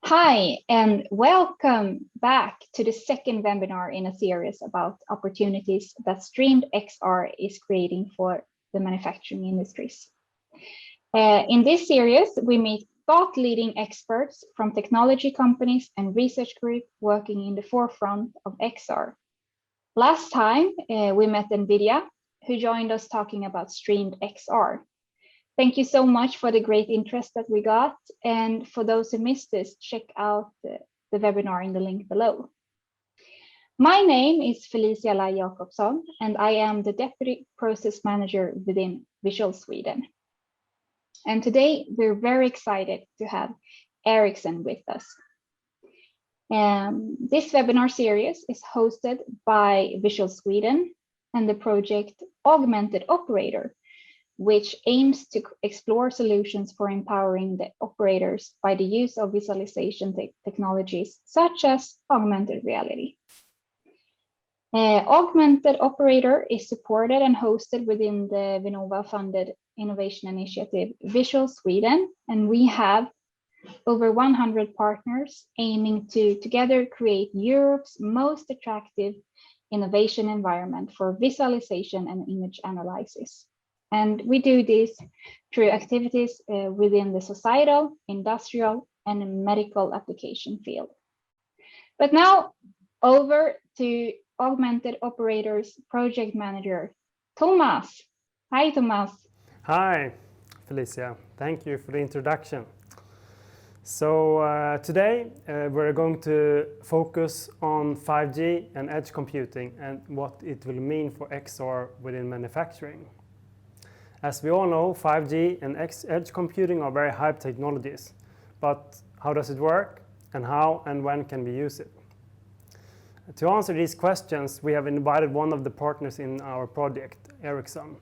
Hi, and welcome back to the second webinar in a series about opportunities that streamed XR is creating for the manufacturing industries. In this series, we meet thought-leading experts from technology companies and research groups working in the forefront of XR. Last time, we met NVIDIA, who joined us talking about streamed XR. Thank you so much for the great interest that we got. And for those who missed this, check out the webinar in the link below. My name is Felicia Lai Jakobsson, and I am the Deputy Process Manager within Visual Sweden. And today we're very excited to have Ericsson with us. This webinar series is hosted by Visual Sweden and the project Augmented Operator, which aims to explore solutions for empowering the operators by the use of visualization technologies such as augmented reality. Augmented Operator is supported and hosted within the Vinnova-funded innovation initiative Visual Sweden, and we have over 100 partners aiming to together create Europe's most attractive innovation environment for visualization and image analysis. And we do this through activities within the societal, industrial, and medical application field. But now over to Augmented Operators Project Manager, Thomas. Hi, Thomas. Hi, Felicia. Thank you for the introduction. So today we're going to focus on 5G and edge computing and what it will mean for XR within manufacturing. As we all know, 5G and edge computing are very hype technologies, but how does it work and how and when can we use it? To answer these questions, we have invited one of the partners in our project, Ericsson.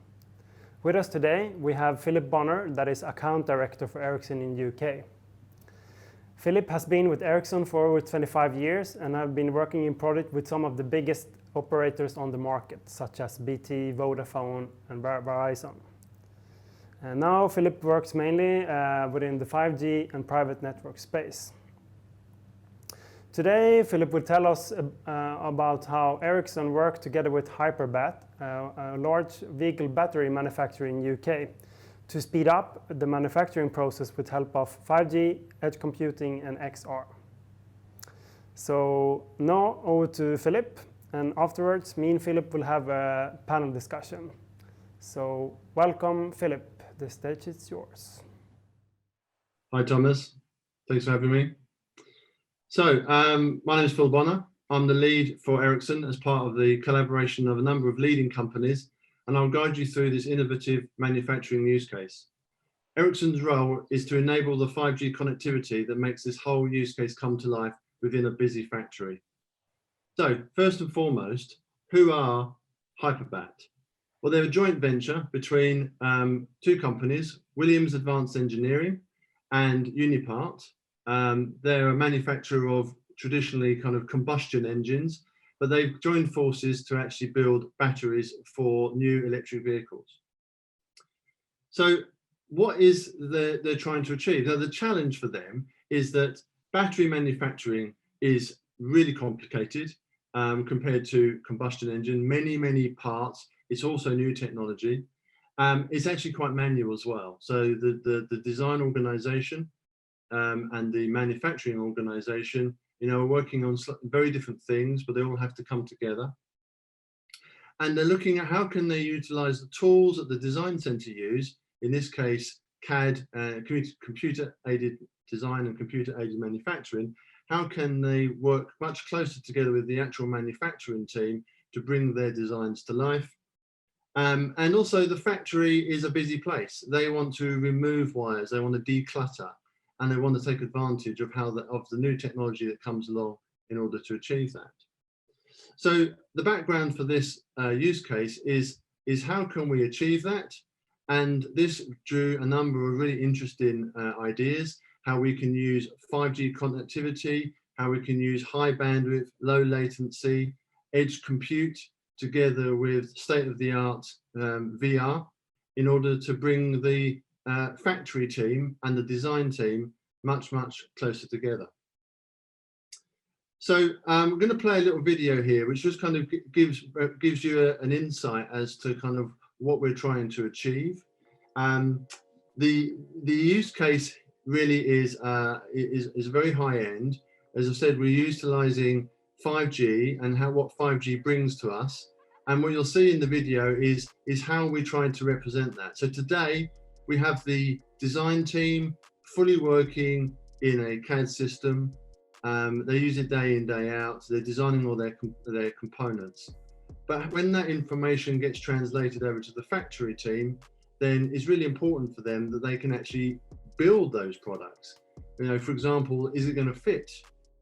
With us today, we have Philip Bonner, that is Account Director for Ericsson in UK. Philip has been with Ericsson for over 25 years and have been working in project with some of the biggest operators on the market, such as BT, Vodafone, and Verizon. And now Philip works mainly within the 5G and private network space. Today, Philip will tell us about how Ericsson worked together with Hyperbat, a large vehicle battery manufacturer in UK, to speed up the manufacturing process with help of 5G, edge computing, and XR. So now over to Philip, and afterwards, me and Philip will have a panel discussion. So welcome, Philip. The stage is yours. Hi, Thomas. Thanks for having me. So, my name is Phil Bonner. I'm the lead for Ericsson as part of the collaboration of a number of leading companies, and I'll guide you through this innovative manufacturing use case. Ericsson's role is to enable the 5G connectivity that makes this whole use case come to life within a busy factory. So, first and foremost, who are Hyperbat? Well, they're a joint venture between two companies, Williams Advanced Engineering and Unipart. They're a manufacturer of traditionally kind of combustion engines, but they've joined forces to actually build batteries for new electric vehicles. So what is they're trying to achieve? Now, the challenge for them is that battery manufacturing is really complicated compared to combustion engine, many parts. It's also new technology. It's actually quite manual as well. So the design organization and the manufacturing organization, are working on very different things, but they all have to come together. And they're looking at how can they utilize the tools that the design center use, in this case, CAD, computer-aided design and computer-aided manufacturing. How can they work much closer together with the actual manufacturing team to bring their designs to life? And also the factory is a busy place. They want to remove wires, they want to declutter, and they want to take advantage of the new technology that comes along in order to achieve that. So the background for this use case is how can we achieve that? And this drew a number of really interesting ideas, how we can use 5G connectivity, how we can use high bandwidth, low latency, edge compute, together with state-of-the-art VR in order to bring the factory team and the design team much closer together. So we're going to play a little video here, which just kind of gives you an insight as to kind of what we're trying to achieve. The use case really is very high end. As I said, we're utilizing 5G and what 5G brings to us. And what you'll see in the video is how we're trying to represent that. So today we have the design team fully working in a CAD system. They use it day in, day out. So they're designing all their components. But when that information gets translated over to the factory team, then it's really important for them that they can actually build those products. You know, for example, is it going to fit?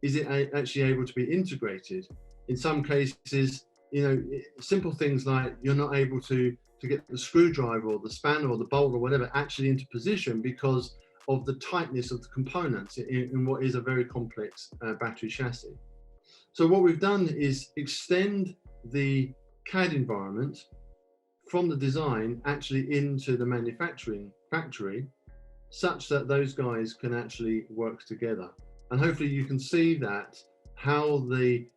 Is it actually able to be integrated? In some cases, you know, simple things like you're not able to get the screwdriver or the spanner or the bolt or whatever actually into position because of the tightness of the components in what is a very complex battery chassis. So what we've done is extend the CAD environment from the design actually into the manufacturing factory, such that those guys can actually work together. And hopefully you can see that how the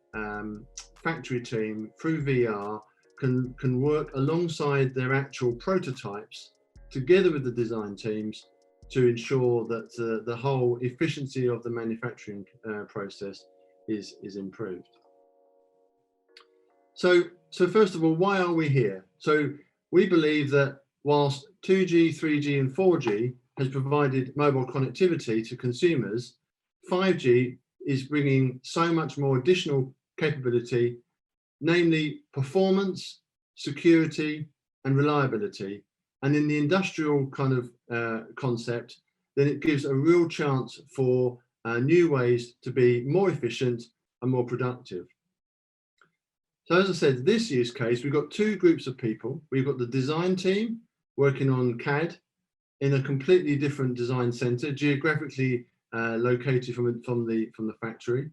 factory team through VR can work alongside their actual prototypes together with the design teams to ensure that the whole efficiency of the manufacturing process is improved. So first of all, why are we here? So we believe that whilst 2G, 3G and 4G has provided mobile connectivity to consumers, 5G is bringing so much more additional capability, namely performance, security and reliability. And in the industrial kind of concept, then it gives a real chance for new ways to be more efficient and more productive. So as I said, this use case, we've got two groups of people. We've got the design team working on CAD in a completely different design center, geographically located from the factory.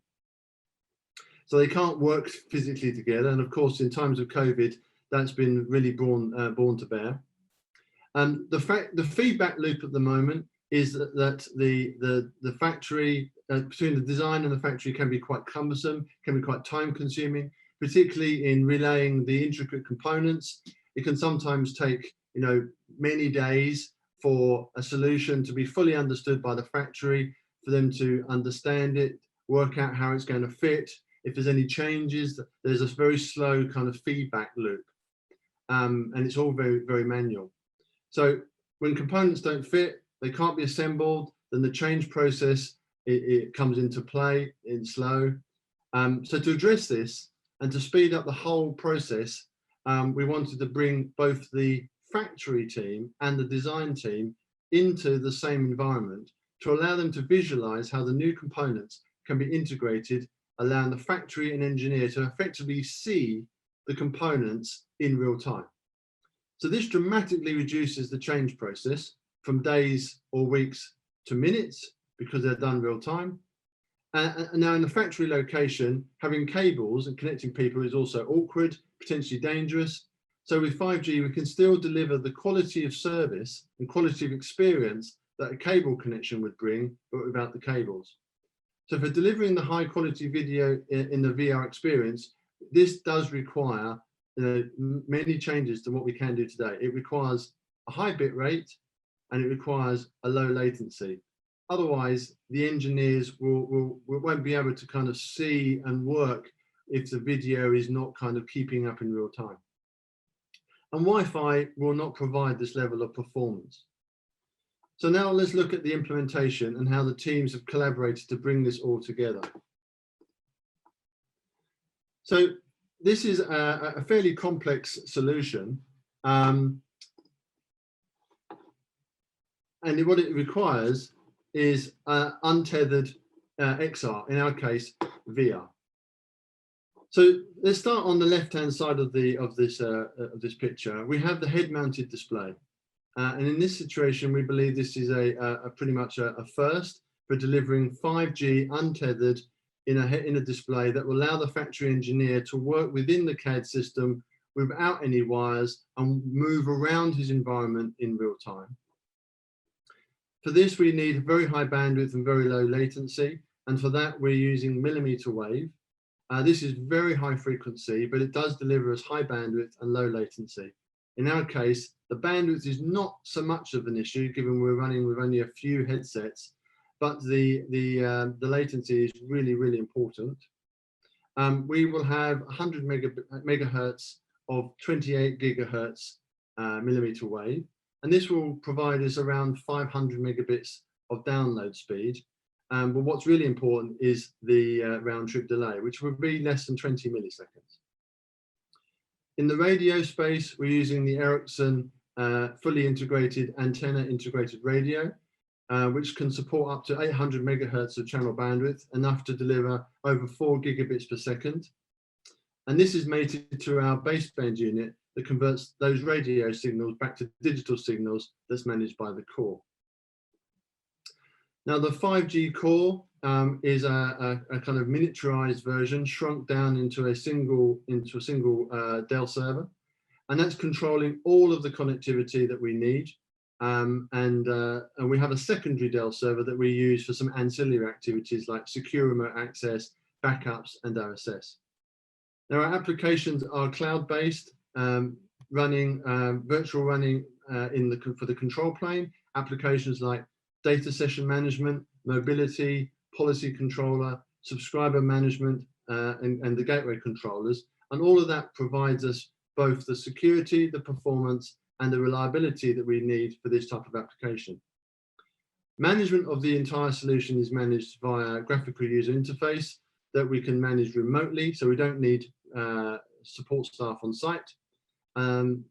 So they can't work physically together. And of course, in times of COVID, that's been really born to bear. The feedback loop at the moment is that the factory, between the design and the factory can be quite cumbersome, can be quite time consuming, particularly in relaying the intricate components. It can sometimes take, you know, many days for a solution to be fully understood by the factory, for them to understand it, work out how it's going to fit. If there's any changes, there's a very slow kind of feedback loop. And it's all very, very manual. So when components don't fit, they can't be assembled, then the change process, it comes into play in slow. So to address this and to speed up the whole process, we wanted to bring both the factory team and the design team into the same environment to allow them to visualize how the new components can be integrated, allowing the factory and engineer to effectively see the components in real time. So this dramatically reduces the change process from days or weeks to minutes because they're done real time. And now in the factory location, having cables and connecting people is also awkward, potentially dangerous. So with 5G, we can still deliver the quality of service and quality of experience that a cable connection would bring, but without the cables. So for delivering the high quality video in the VR experience, this does require many changes to what we can do today. It requires a high bit rate and it requires a low latency. Otherwise, the engineers won't be able to kind of see and work if the video is not kind of keeping up in real time. And Wi-Fi will not provide this level of performance. So now let's look at the implementation and how the teams have collaborated to bring this all together. So this is a fairly complex solution. And what it requires is untethered XR, in our case, VR. So let's start on the left-hand side of this picture. We have the head-mounted display. And in this situation, we believe this is pretty much a first for delivering 5G untethered in a display that will allow the factory engineer to work within the CAD system without any wires and move around his environment in real time. For this, we need very high bandwidth and very low latency. And for that, we're using millimeter wave. This is very high frequency, but it does deliver us high bandwidth and low latency. In our case, the bandwidth is not so much of an issue, given we're running with only a few headsets, but the latency is really, really important. We will have 100 megahertz of 28 gigahertz millimeter wave, and this will provide us around 500 megabits of download speed. But what's really important is the round trip delay, which will be less than 20 milliseconds. In the radio space, we're using the Ericsson fully integrated antenna integrated radio, which can support up to 800 megahertz of channel bandwidth, enough to deliver over 4 gigabits per second. And this is mated to our baseband unit that converts those radio signals back to digital signals that's managed by the core. Now, the 5G core is a kind of miniaturized version, shrunk down into a single Dell server, and that's controlling all of the connectivity that we need. And we have a secondary Dell server that we use for some ancillary activities like secure remote access, backups, and OSS. Now, our applications are cloud-based, virtual running for the control plane, applications like data session management, mobility, policy controller, subscriber management, and the gateway controllers. And all of that provides us both the security, the performance, and the reliability that we need for this type of application. Management of the entire solution is managed via graphical user interface that we can manage remotely, so we don't need support staff on site,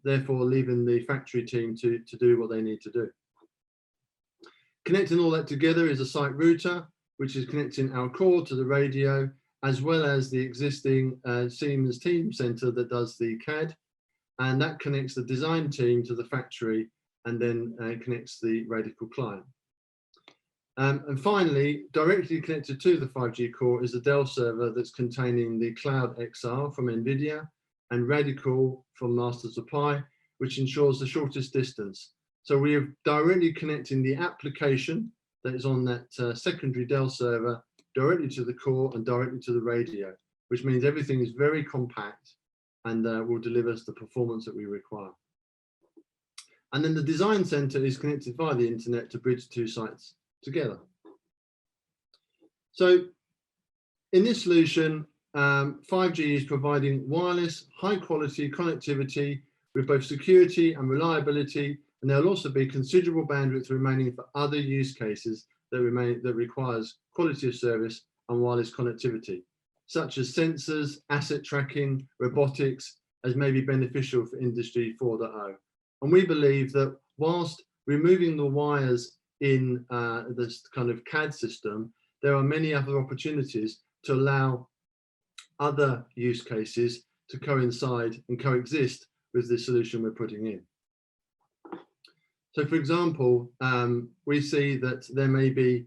therefore leaving the factory team to do what they need to do. Connecting all that together is a site router, which is connecting our core to the radio, as well as the existing Siemens Team Center that does the CAD, and that connects the design team to the factory, and then connects the Radical client. And finally, directly connected to the 5G core is the Dell server that's containing the Cloud XR from NVIDIA and Radical from Masters of Pi, which ensures the shortest distance. So we are directly connecting the application that is on that secondary Dell server directly to the core and directly to the radio, which means everything is very compact and will deliver us the performance that we require. And then the design center is connected via the internet to bridge two sites together. So in this solution, 5G is providing wireless, high quality connectivity with both security and reliability, and there'll also be considerable bandwidth remaining for other use cases that requires quality of service and wireless connectivity, such as sensors, asset tracking, robotics, as may be beneficial for Industry 4.0. And we believe that whilst removing the wires in this kind of CAD system, there are many other opportunities to allow other use cases to coincide and coexist with the solution we're putting in. So, for example, we see that there may be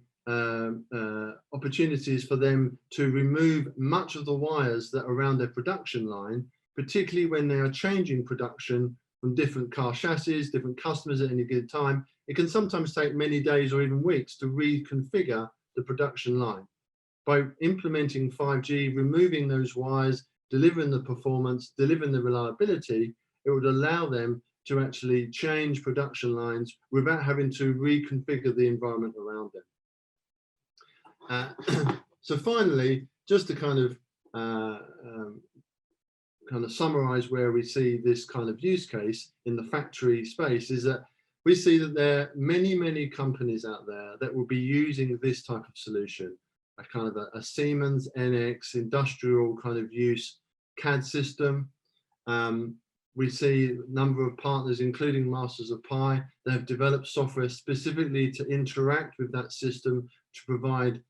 opportunities for them to remove much of the wires that are around their production line, particularly when they are changing production from different car chassis, different customers at any given time. It can sometimes take many days or even weeks to reconfigure the production line. By implementing 5G, removing those wires, delivering the performance, delivering the reliability, it would allow them to actually change production lines without having to reconfigure the environment around them. So finally, just to kind of summarize where we see this kind of use case in the factory space, is that we see that there are many, many companies out there that will be using this type of solution, a kind of a Siemens NX industrial kind of use CAD system. We see a number of partners, including Masters of Pi, that have developed software specifically to interact with that system to provide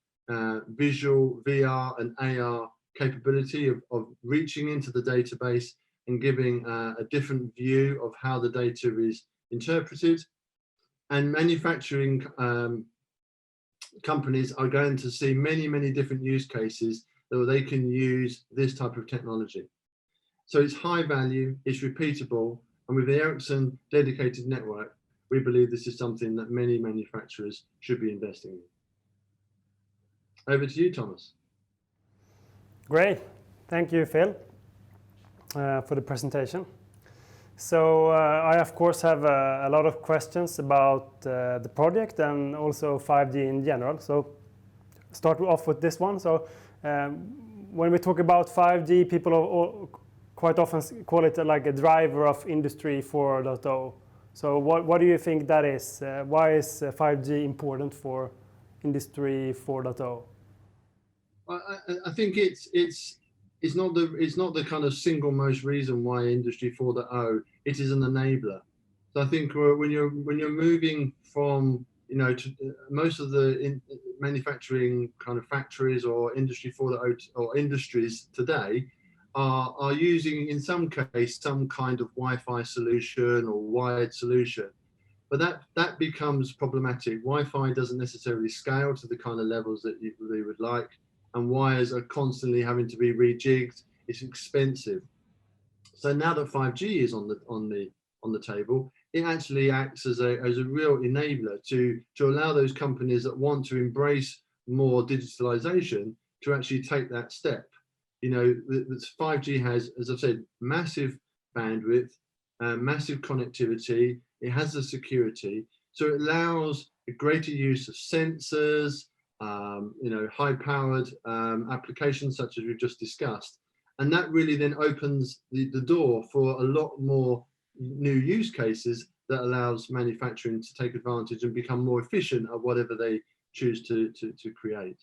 visual, VR, and AR capability of reaching into the database and giving a different view of how the data is interpreted. And manufacturing companies are going to see many, many different use cases that they can use this type of technology. So it's high value, it's repeatable, and with the Ericsson dedicated network, we believe this is something that many manufacturers should be investing in. Over to you, Thomas. Great. Thank you, Phil, for the presentation. So I, of course, have a lot of questions about the project and also 5G in general. So start off with this one. So when we talk about 5G, people quite often call it like a driver of Industry 4.0. So what do you think that is? Why is 5G important for Industry 4.0? I think it's not the kind of single most reason why Industry 4.0. It is an enabler. So I think when you're moving from to most of the manufacturing kind of factories or Industry 4.0 or industries today are using in some case some kind of Wi-Fi solution or wired solution, but that becomes problematic. Wi-Fi doesn't necessarily scale to the kind of levels that they would like, and wires are constantly having to be rejigged. It's expensive. So now that 5G is on the table, it actually acts as a real enabler to allow those companies that want to embrace more digitalization to actually take that step. 5G has, as I've said, massive bandwidth, massive connectivity. It has the security, so it allows a greater use of sensors, high-powered applications such as we've just discussed, and that really then opens the door for a lot more new use cases that allows manufacturing to take advantage and become more efficient at whatever they choose to create.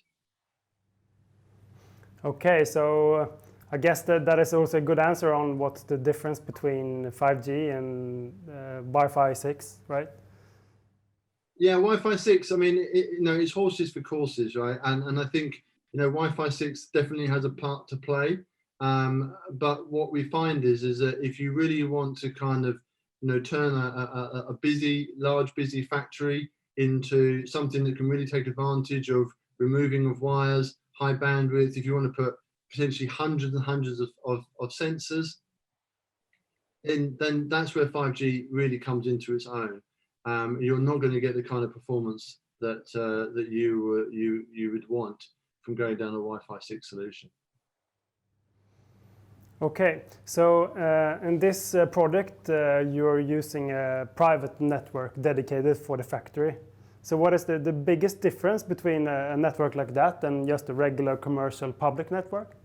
Okay, so I guess that is also a good answer on what's the difference between 5G and Wi-Fi 6, right? Yeah, Wi-Fi 6, I mean, it's horses for courses, right? And I think, Wi-Fi 6 definitely has a part to play. But what we find is that if you really want to kind of, turn a large busy factory into something that can really take advantage of removing of wires, high bandwidth, if you want to put potentially hundreds and hundreds of sensors, then that's where 5G really comes into its own. You're not going to get the kind of performance that you would want from going down a Wi-Fi 6 solution. Okay, so in this project, you're using a private network dedicated for the factory. So what is the biggest difference between a network like that and just a regular commercial public network?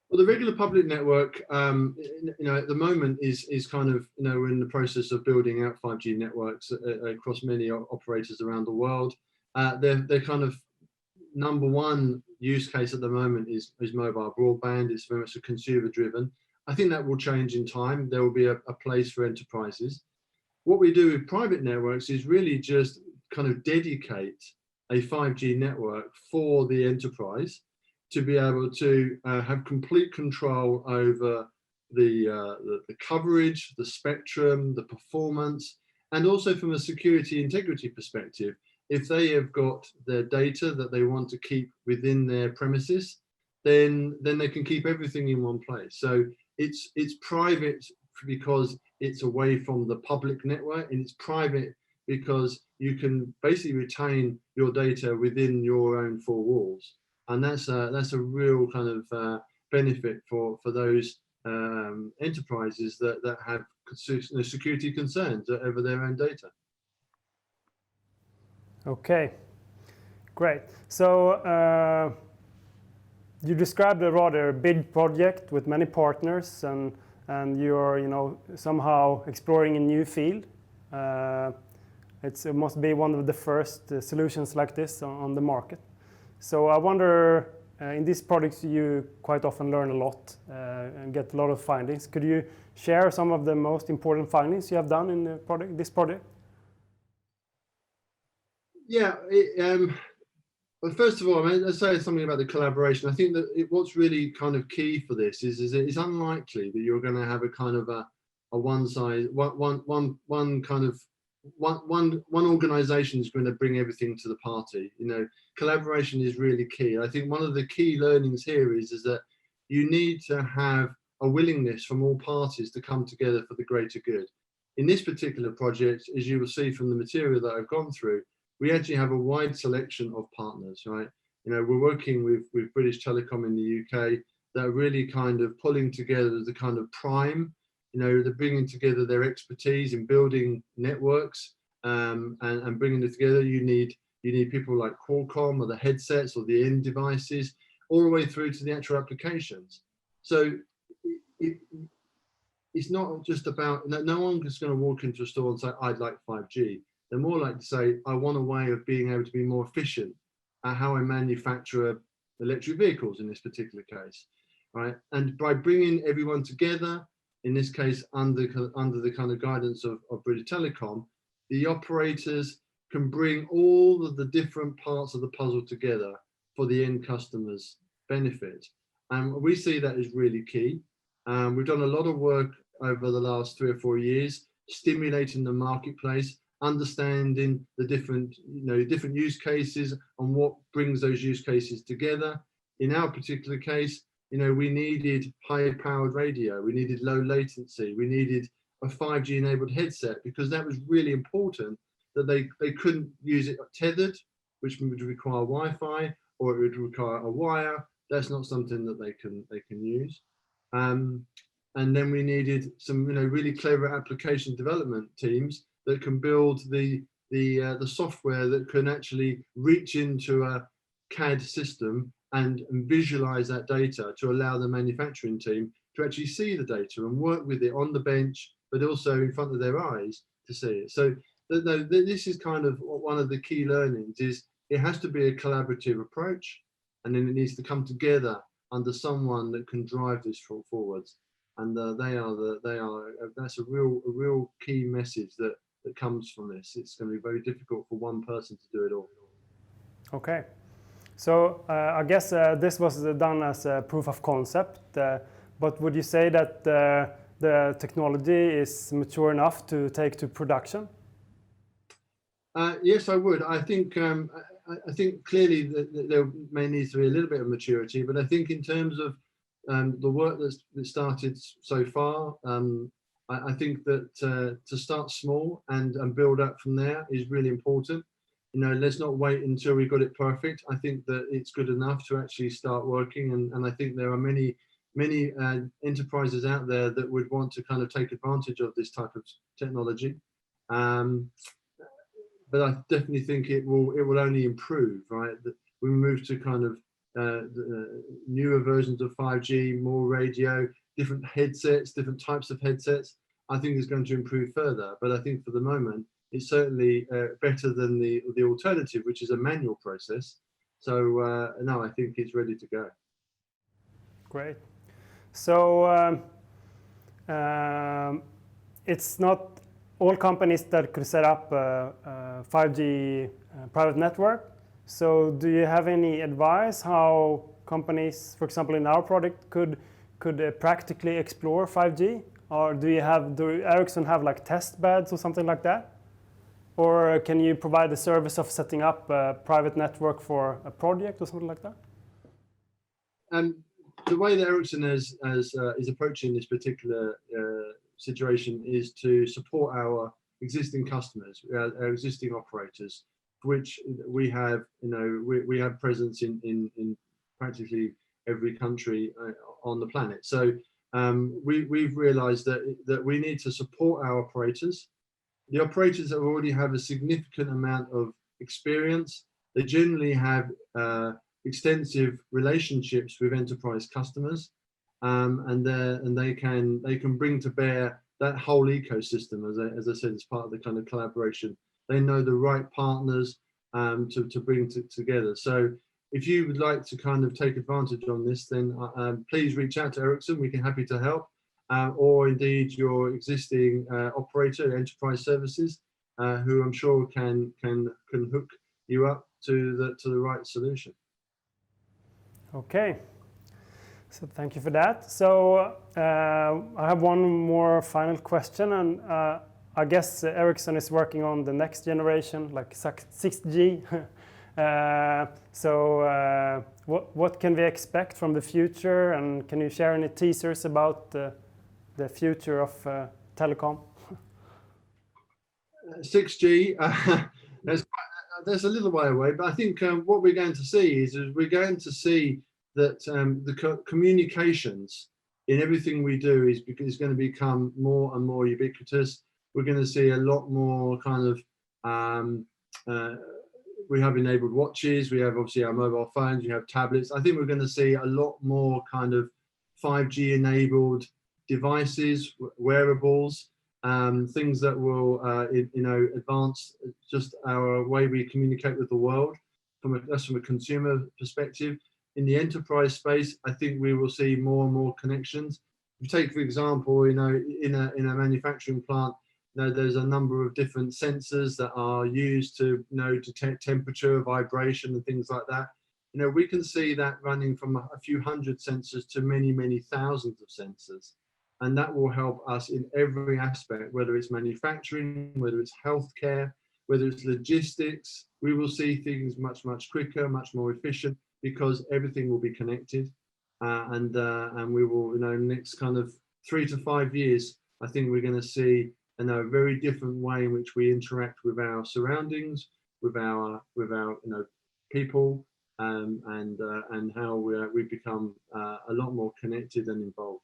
Well, the regular public network, at the moment is kind of, we're in the process of building out 5G networks across many operators around the world. They're kind of number one use case at the moment is mobile broadband. It's very much a consumer driven. I think that will change in time. There will be a place for enterprises. What we do with private networks is really just kind of dedicate a 5G network for the enterprise to be able to have complete control over the coverage, the spectrum, the performance, and also from a security integrity perspective. If they have got their data that they want to keep within their premises, then they can keep everything in one place. So it's private because it's away from the public network, and it's private because you can basically retain your data within your own four walls. And that's a real kind of benefit for those enterprises that have security concerns over their own data. Okay, great. So you described a rather big project with many partners, and you're somehow exploring a new field. It must be one of the first solutions like this on the market. So I wonder, in these projects you quite often learn a lot and get a lot of findings. Could you share some of the most important findings you have done in this project? Yeah, well, first of all, let's say something about the collaboration. I think that what's really kind of key for this is it's unlikely that you're going to have a kind of a one organization is going to bring everything to the party. Collaboration is really key. I think one of the key learnings here is that you need to have a willingness from all parties to come together for the greater good. In this particular project, as you will see from the material that I've gone through, we actually have a wide selection of partners, right? We're working with British Telecom in the UK, that are really kind of pulling together the kind of prime, they're bringing together their expertise in building networks, and bringing it together. You need people like Qualcomm, or the headsets, or the end devices, all the way through to the actual applications. So it's not just about, no one is going to walk into a store and say, I'd like 5G. They're more like to say, I want a way of being able to be more efficient at how I manufacture electric vehicles in this particular case, right? And by bringing everyone together, in this case, under the kind of guidance of British Telecom, the operators can bring all of the different parts of the puzzle together for the end customer's benefit. And we see that as really key. We've done a lot of work over the last 3 or 4 years, stimulating the marketplace, understanding the different use cases and what brings those use cases together. In our particular case, we needed high-powered radio, we needed low latency, we needed a 5G enabled headset, because that was really important, that they couldn't use it tethered, which would require Wi-Fi, or it would require a wire. That's not something that they can use. And then we needed some really clever application development teams that can build the software that can actually reach into a CAD system and visualize that data to allow the manufacturing team to actually see the data and work with it on the bench, but also in front of their eyes to see it. So this is kind of one of the key learnings, is it has to be a collaborative approach, and then it needs to come together under someone that can drive this forwards. And that's a real key message that comes from this. It's going to be very difficult for one person to do it all. Okay, so I guess this was done as a proof of concept, but would you say that the technology is mature enough to take to production? Yes, I would. I think clearly that there may need to be a little bit of maturity, but I think in terms of the work that's started so far, I think that to start small and build up from there is really important. Let's not wait until we got it perfect. I think that it's good enough to actually start working, and I think there are many enterprises out there that would want to kind of take advantage of this type of technology. But I definitely think it will only improve, right? That we move to kind of newer versions of 5G, more radio, different headsets, different types of headsets. I think it's going to improve further. But I think for the moment, it's certainly better than the alternative, which is a manual process. So no, I think it's ready to go. Great. So it's not all companies that could set up a 5G private network. So do you have any advice how companies, for example, in our product, could practically explore 5G? Or do Ericsson have like test beds or something like that? Or can you provide the service of setting up a private network for a project or something like that? The way that Ericsson is approaching this particular situation is to support our existing customers, our existing operators, which we have, we have presence in practically every country on the planet. So we've realized that we need to support our operators. The operators that already have a significant amount of experience. They generally have extensive relationships with enterprise customers, and they can bring to bear that whole ecosystem, as I said, as part of the kind of collaboration. They know the right partners to bring together. So if you would like to kind of take advantage on this, then please reach out to Ericsson. We're happy to help, or indeed your existing operator, enterprise services, who I'm sure can hook you up to the right solution. Okay. So thank you for that. So I have one more final question, and I guess Ericsson is working on the next generation, like 6G. So what can we expect from the future, and can you share any teasers about the future of telecom? 6G, that's a little way away, but I think what we're going to see is we're going to see that the communications in everything we do is going to become more and more ubiquitous. We're going to see a lot more kind of, we have enabled watches, we have obviously our mobile phones, we have tablets. I think we're going to see a lot more kind of 5G enabled devices, wearables, things that will, advance just our way we communicate with the world from a consumer perspective. In the enterprise space, I think we will see more and more connections. If you take, for example, in a manufacturing plant, there's a number of different sensors that are used to, detect temperature, vibration, and things like that. We can see that running from a few hundred sensors to many, many thousands of sensors. And that will help us in every aspect, whether it's manufacturing, whether it's healthcare, whether it's logistics. We will see things much, much quicker, much more efficient, because everything will be connected. And we will, in the next kind of 3 to 5 years, I think we're going to see a very different way in which we interact with our surroundings, with our people, and how we become a lot more connected and involved.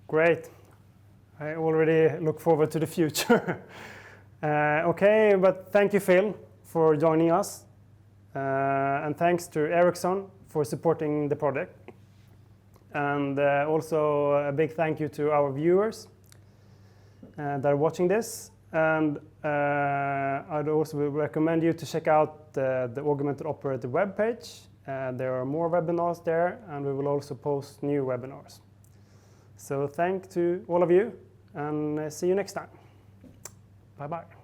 Great. I already look forward to the future. Okay, but thank you, Phil, for joining us. And thanks to Ericsson for supporting the project. And also a big thank you to our viewers that are watching this. And I'd also recommend you to check out the Augmented Operator webpage. There are more webinars there, and we will also post new webinars. So thank to all of you, and see you next time. Bye-bye.